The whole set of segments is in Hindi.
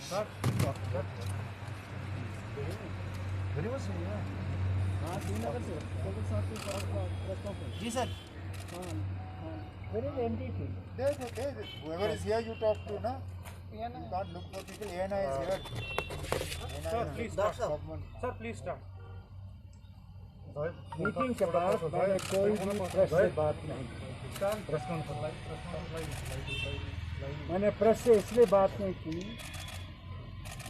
Ji sir. Whoever is here, you talk to, na? You can't look for people. ANI is here. Sir, please start. Sir, please start. Meeting के बाद मैंने कोई भी प्रेस से बात नहीं की। मैंने प्रेस से इसलिए बात नहीं की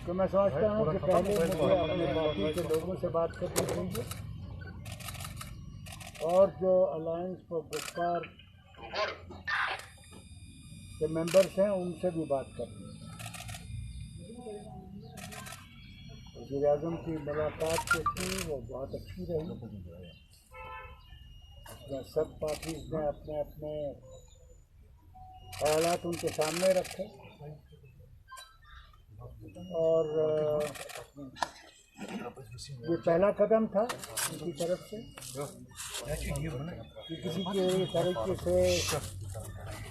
कि मैं समझता हूँ कि पहले मुझे अपने पार्टी के लोगों से बात करनी चाहिए और जो अलायंस फॉर गुप्कार के मेंबर्स हैं उनसे भी बात करनी है। वज़ीर आज़म की मुलाकात जो थी वो बहुत अच्छी रही। सब पार्टीज ने अपने अपने ख्यालात उनके सामने रखे और ये पहला कदम था उनकी तरफ से कि किसी के तरीके से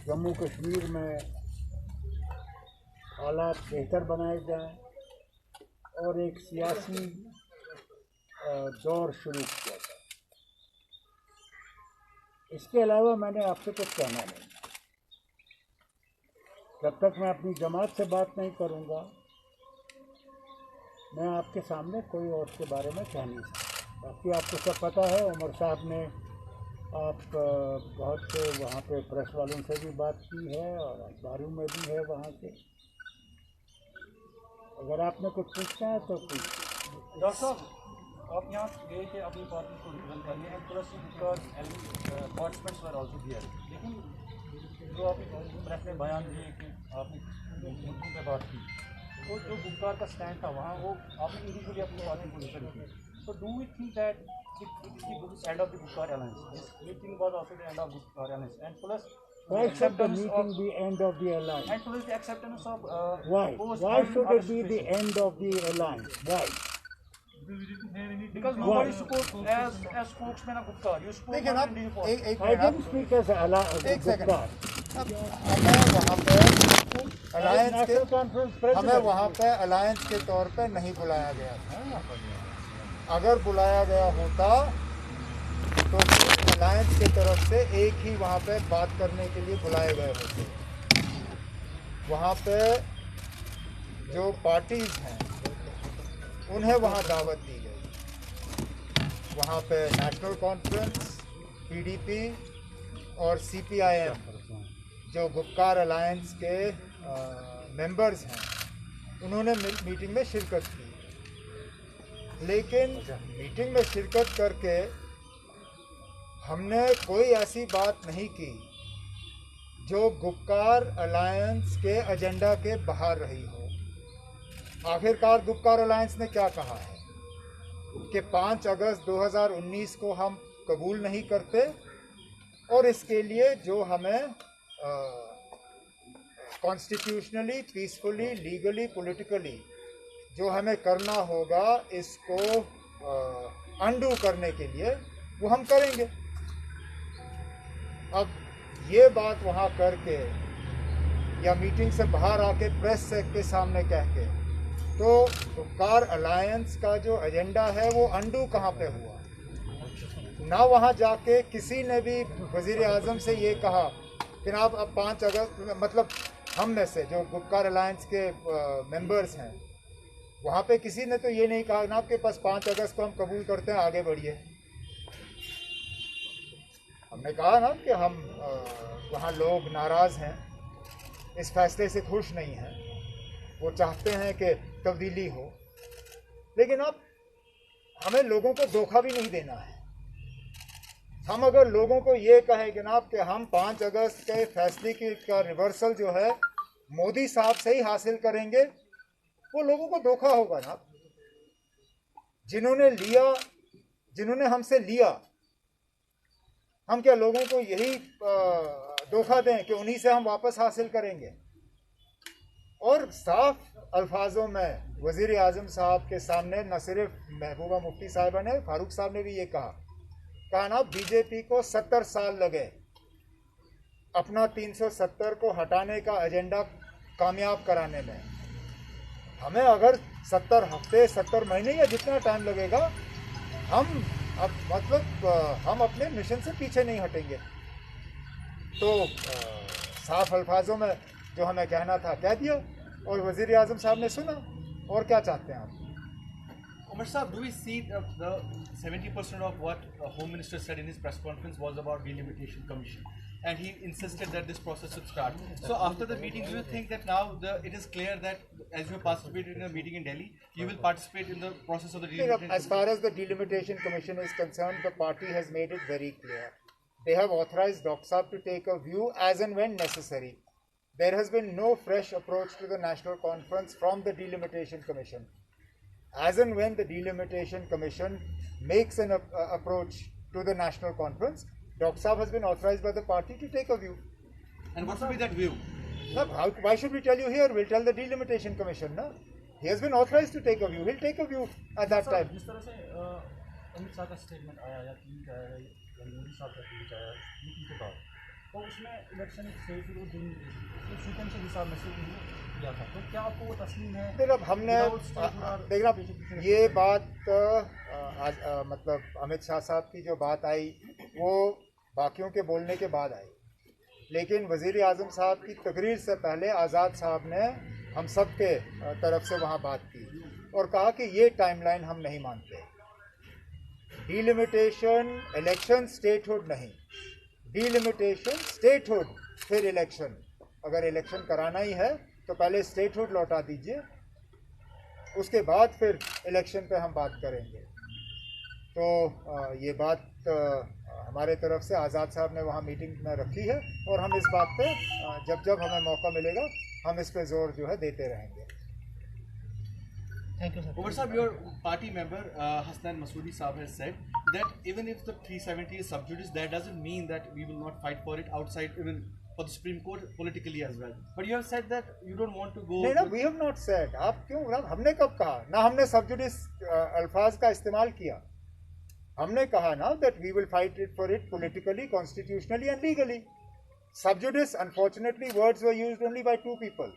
जम्मू कश्मीर में हालात बेहतर बनाए जाएं और एक सियासी दौर शुरू किया जाए। इसके अलावा मैंने आपसे कुछ कहना नहीं। जब तक मैं अपनी जमात से बात नहीं करूंगा मैं आपके सामने कोई और के बारे में कह नहीं सकता। बाकी आपको सब पता है, उमर साहब ने आप बहुत से वहाँ पे प्रेस वालों से भी बात की है और अखबारों में भी है वहाँ से। अगर आपने कुछ पूछना है तो कुछ। डॉक्टर साहब, आप यहाँ गए थे अपनी पार्टी को रिप्रेजेंट करने and plus because participants were also there, लेकिन जो आपने प्रेस में बयान दिए कि आपने मीटिंग पे बात की तो जो गुप्कार का स्टैंड था वहाँ वो आपने इंडिविजुअली अपनी पार्टी को रिप्रेजेंट की। So do we think that it is the end of the Gupkar alliance? This meeting was also the end of Gupkar alliance and plus Why should the meeting be end of the alliance? and plus the acceptance of Why should it be the end of the alliance? Why? Because nobody spoke as spokesman of Gupta. You spoke लेकिन on आप individual. एक I didn't speak as एक सेकंड। Gupta. हमें वहाँ पे अलायंस National के Conference हमें President. वहाँ पे अलायंस के तौर पे नहीं बुलाया गया था। अगर बुलाया गया होता तो अलायंस की तरफ से एक ही वहाँ पे बात करने के लिए बुलाए गए होते। वहाँ पे जो पार्टीज हैं उन्हें वहाँ दावत दी गई। वहाँ पे नेशनल कॉन्फ्रेंस, पीडीपी और सीपीआईएम जो गुप्कार अलायंस के मेंबर्स हैं उन्होंने मीटिंग में शिरकत की। लेकिन मीटिंग में शिरकत करके हमने कोई ऐसी बात नहीं की जो गुप्कार अलायंस के एजेंडा के बाहर रही हो। आखिरकार गुप्कार अलायंस ने क्या कहा है कि 5 अगस्त 2019 को हम कबूल नहीं करते और इसके लिए जो हमें कॉन्स्टिट्यूशनली, पीसफुली, लीगली, पॉलिटिकली जो हमें करना होगा इसको अंडू करने के लिए वो हम करेंगे। अब ये बात वहाँ करके या मीटिंग से बाहर आके प्रेस के सामने कह के तो गुप्कार अलायंस का जो एजेंडा है वो अंडू कहाँ पे हुआ? ना वहाँ जाके किसी ने भी वज़ीर आज़म से ये कहा कि आप अब 5 अगस्त मतलब हम में से जो गुप्कार अलायंस के मेंबर्स हैं वहाँ पे किसी ने तो ये नहीं कहा ना आपके पास 5 अगस्त को हम कबूल करते हैं, आगे बढ़िए। हमने कहा ना कि हम वहाँ लोग नाराज़ हैं, इस फैसले से खुश नहीं हैं, वो चाहते हैं कि तब्दीली हो। लेकिन अब हमें लोगों को धोखा भी नहीं देना है। हम अगर लोगों को ये कहें कि ना कि हम 5 अगस्त के फैसले का रिवर्सल जो है मोदी साहब से ही हासिल करेंगे, वो लोगों को धोखा होगा ना। जिन्होंने हमसे लिया, हम क्या लोगों को यही धोखा दें कि उन्हीं से हम वापस हासिल करेंगे? और साफ अल्फाजों में वज़ीर आज़म साहब के सामने न सिर्फ महबूबा मुफ्ती साहिबा ने, फारूक साहब ने भी ये कहा ना बीजेपी को 70 साल लगे अपना 370 को हटाने का एजेंडा कामयाब कराने में। हमें अगर 70 हफ्ते 70 महीने या जितना टाइम लगेगा, हम हम अपने मिशन से पीछे नहीं हटेंगे। तो साफ अल्फाजों में जो हमें कहना था कह दिया, और वज़ीर आज़म साहब ने सुना। और क्या चाहते हैं आप? Umar Saab, do we see the 70% of what the Home Minister said in his press conference was about delimitation commission, and he insisted that this process should start. So after the meeting, do you think that now it is clear that as you participated in a meeting in Delhi, you will participate in the process of the delimitation? As far as the delimitation commission is concerned, the party has made it very clear. They have authorized Dr. Saab to take a view as and when necessary. There has been no fresh approach to the National Conference from the delimitation commission. As and when the delimitation commission makes an approach to the national conference, Dr. Saab has been authorized by the party to take a view. And what will be that view? Now, why should we tell you here? We'll tell the delimitation commission. No? He has been authorized to take a view. He'll take a view at that time. जिस तरह से अमित शाह का स्टेटमेंट आया या ट्वीट आया या मोदी साहब का ट्वीट आया मीटिंग के बाद, तो उसमें इलेक्शन से फिर वो दिन सीक्वेंस के हिसाब में से किया था, तो क्या आपको वो तस्लीम है? देखो, हमने देखना ये बात मतलब अमित शाह साहब की जो बात आई वो बाकियों के बोलने के बाद आई, लेकिन वज़ीर आज़म साहब की तकरीर से पहले आज़ाद साहब ने हम सब के तरफ से वहाँ बात की और कहा कि ये टाइमलाइन हम नहीं मानते। डीलिमिटेशन इलेक्शन स्टेटहुड नहीं, डीलिमिटेशन स्टेटहुड फिर इलेक्शन। अगर इलेक्शन कराना ही है तो पहले स्टेटहुड लौटा दीजिए, उसके बाद फिर इलेक्शन पे हम बात करेंगे। तो ये बात हमारे तरफ से आज़ाद साहब ने वहाँ मीटिंग में रखी है और हम इस बात पे जब जब हमें मौका मिलेगा हम इस पे जोर जो है देते रहेंगे। Thank you, sir. Umar Saab, your party member Hasnan Masoodi Saab has said that even if the 370 is sub judice, that doesn't mean that we will not fight for it outside, even for the Supreme Court politically as well. But you have said that you don't want to go. नहीं ना, we have not said. आप क्यों ना, हमने कब कहा ना, हमने सब जुडिस अल्फाज का इस्तेमाल किया। हमने कहा ना that we will fight it for it politically, constitutionally and legally. Sub judice, unfortunately, words were used only by two people.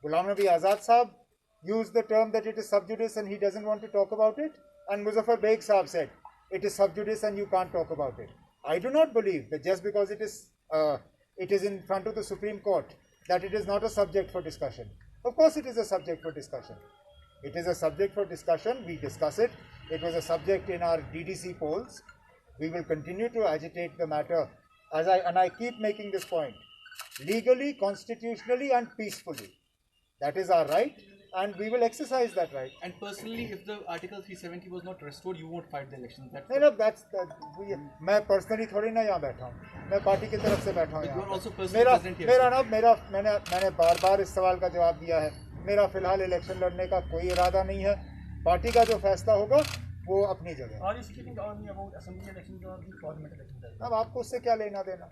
Ghulam Nabi Azad Saab used the term that it is sub judice and he doesn't want to talk about it, and Muzaffar Beg Saab said it is sub judice and you can't talk about it. I do not believe that just because it is in front of the Supreme Court that it is not a subject for discussion. Of course it is a subject for discussion. It is a subject for discussion. We discuss it. It was a subject in our DDC polls. We will continue to agitate the matter and I keep making this point. Legally, constitutionally and peacefully. That is our right and we will exercise that right. And personally, if the Article 370 was not restored, you won't fight the elections. मैं पर्सनली थोड़ी ना यहाँ बैठा हूँ, मैं पार्टी की तरफ से बैठा हूँ यहाँ। मैंने बार बार इस सवाल का जवाब दिया है। मेरा फिलहाल इलेक्शन लड़ने का कोई इरादा नहीं है। पार्टी का जो फैसला होगा वो अपनी जगह। अब आपको उससे क्या लेना देना?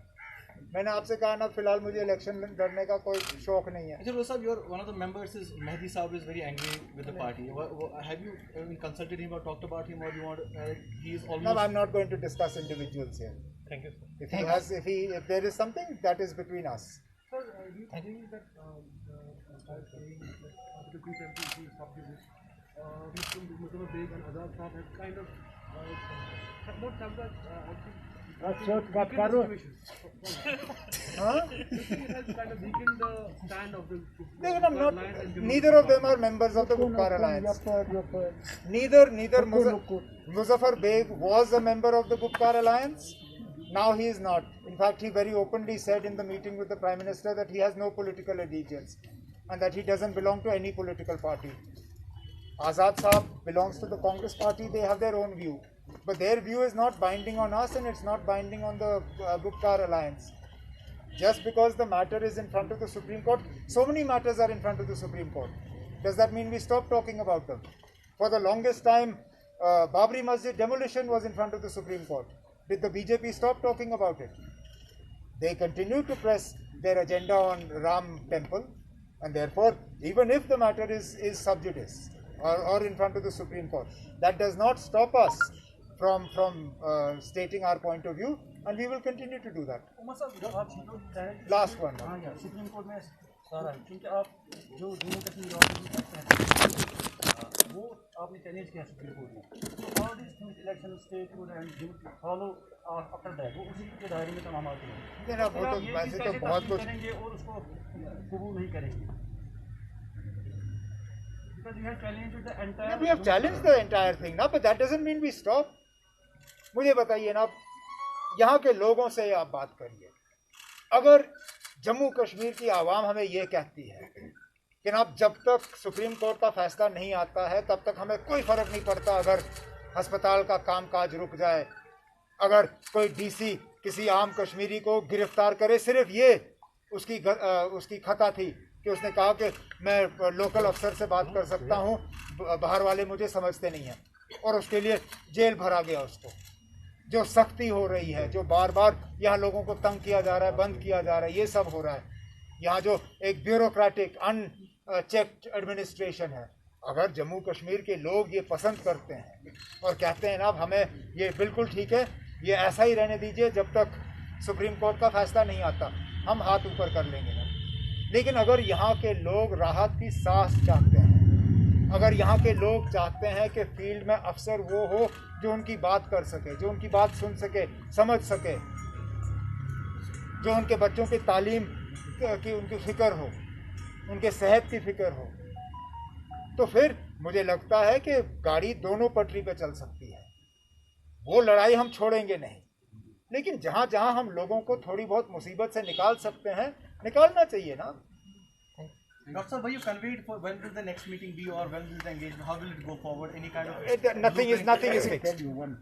मैंने आपसे कहा ना, फिलहाल मुझे इलेक्शन लड़ने का कोई शौक नहीं है। Ajay Saab, your one of the members is Mehdi Saab is very angry with the party. Have you consulted him or talked about him, or you want? He is almost. No, I'm not going to discuss individuals here. Thank you, sir. If there is something, that is between us. Sir, do you think that after 370 sub-judice, Muzaffar Beg and Azad Saab have kind of not have that, I think. Neither of them are members of the Gupkar Alliance. Neither Muzaffar Beg was a member of the Gupkar Alliance. Now he is not. In fact, he very openly said in the meeting with the Prime Minister that he has no political allegiance and that he doesn't belong to any political party. Azad Saab belongs to the Congress party. They have their own view. But their view is not binding on us and it's not binding on the Gupkar Alliance. Just because the matter is in front of the Supreme Court, so many matters are in front of the Supreme Court. Does that mean we stop talking about them? For the longest time, Babri Masjid demolition was in front of the Supreme Court. Did the BJP stop talking about it? They continue to press their agenda on Ram Temple, and therefore, even if the matter is sub judice or in front of the Supreme Court, that does not stop us from stating our point of view, and we will continue to do that. Last one. Supreme court में सारा है, क्योंकि आप जो जम्मू कश्मीर एक्ट वो आपने चैलेंज किया सुप्रीम कोर्ट में, तो all this things election state would follow after that, वो उसी के दायरे में तमाम आते हैं। लेकिन अब वो तो वैसे तो बहुत कुछ करेंगे और उसको कबूल नहीं करेंगे, because you have challenged the entire we have challenged the entire thing ना, but that doesn't mean we stop. मुझे बताइए ना, यहाँ के लोगों से आप बात करिए, अगर जम्मू कश्मीर की आवाम हमें ये कहती है कि ना जब तक सुप्रीम कोर्ट का फैसला नहीं आता है तब तक हमें कोई फ़र्क नहीं पड़ता, अगर अस्पताल का कामकाज रुक जाए, अगर कोई डीसी किसी आम कश्मीरी को गिरफ्तार करे, सिर्फ ये उसकी खता थी कि उसने कहा कि मैं लोकल अफसर से बात कर सकता हूँ, बाहर वाले मुझे समझते नहीं हैं, और उसके लिए जेल भरा गया उसको। जो सख्ती हो रही है, जो बार बार यहाँ लोगों को तंग किया जा रहा है, बंद किया जा रहा है, ये सब हो रहा है। यहाँ जो एक ब्यूरोक्रेटिक अनचेक्ड एडमिनिस्ट्रेशन है, अगर जम्मू कश्मीर के लोग ये पसंद करते हैं और कहते हैं ना हमें ये बिल्कुल ठीक है, ये ऐसा ही रहने दीजिए जब तक सुप्रीम कोर्ट का फैसला नहीं आता, हम हाथ ऊपर कर लेंगे ना। लेकिन अगर यहाँ के लोग राहत की सांस चाहते हैं, अगर यहाँ के लोग चाहते हैं कि फील्ड में अफसर वो हो जो उनकी बात कर सके, जो उनकी बात सुन सके, समझ सके, जो उनके बच्चों की तालीम की उनकी फ़िक्र हो, उनके सेहत की फ़िक्र हो, तो फिर मुझे लगता है कि गाड़ी दोनों पटरी पे चल सकती है। वो लड़ाई हम छोड़ेंगे नहीं, लेकिन जहाँ जहाँ हम लोगों को थोड़ी बहुत मुसीबत से निकाल सकते हैं, निकालना चाहिए ना। Doctor, were you conveyed for when will the next meeting be, or when will the engagement? How will it go forward? Any kind of Nothing is I'll fixed. tell you one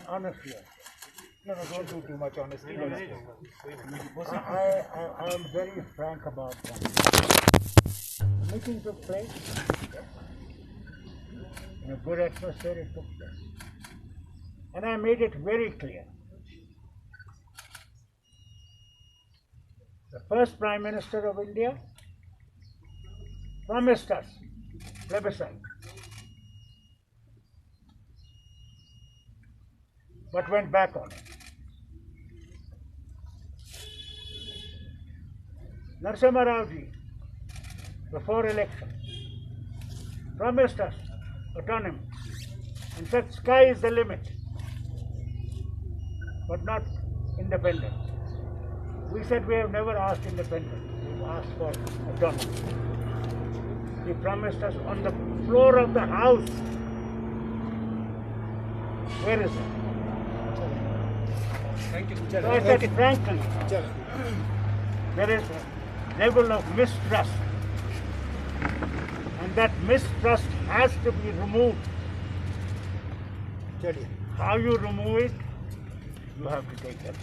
honestly. No, don't do too much honestly. I am very frank about that. The meeting took place in a good atmosphere. It took place, and I made it very clear. The first Prime Minister of India promised us plebiscite, but went back on it. Narasimha Rao ji, before election, promised us autonomy and said sky is the limit, but not independence. We said we have never asked independence, we've asked for autonomy. He promised us on the floor of the house. Where is it? Thank you. So I said frankly, there is a level of mistrust, and that mistrust has to be removed. How you remove it, you have to take that.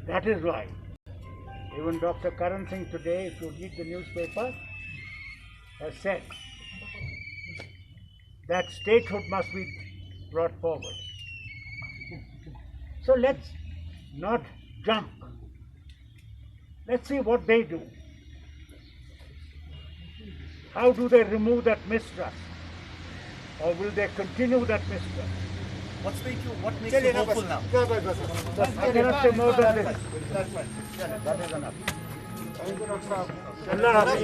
That is why even Dr. Karan Singh today, if you read the newspaper, has said that statehood must be brought forward. So let's not jump. Let's see what they do. How do they remove that mistrust? Or will they continue that mistrust? What makes you hopeful now? I cannot say more than this. That is enough. Allah Hafiz.